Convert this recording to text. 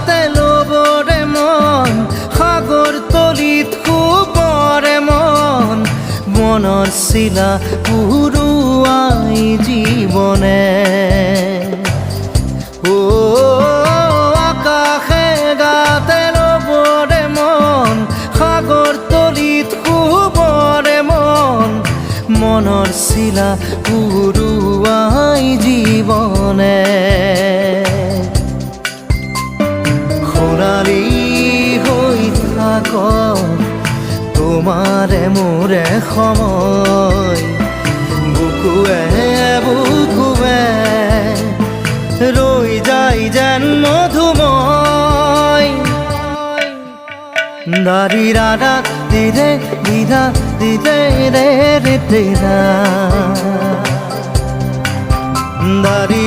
গাতে লবরে মন সাগৰ তলিত শুবৰে মন মনৰ চিলা উৰুৱাই জীৱনে ও আকাশে গাতে লবৰে মন সাগৰ তলিত শুবৰে মন মনৰ চিলা উৰুৱাই জীৱনে সোণালী হৈ থাক তোমাৰে মোৰে সময় বুকুৱে বুকুৱে ৰৈ যায় যেন মধুময় দাৰি ৰাধা দিৰে দিৰা দিৰে ৰে ৰে দিৰা দাৰি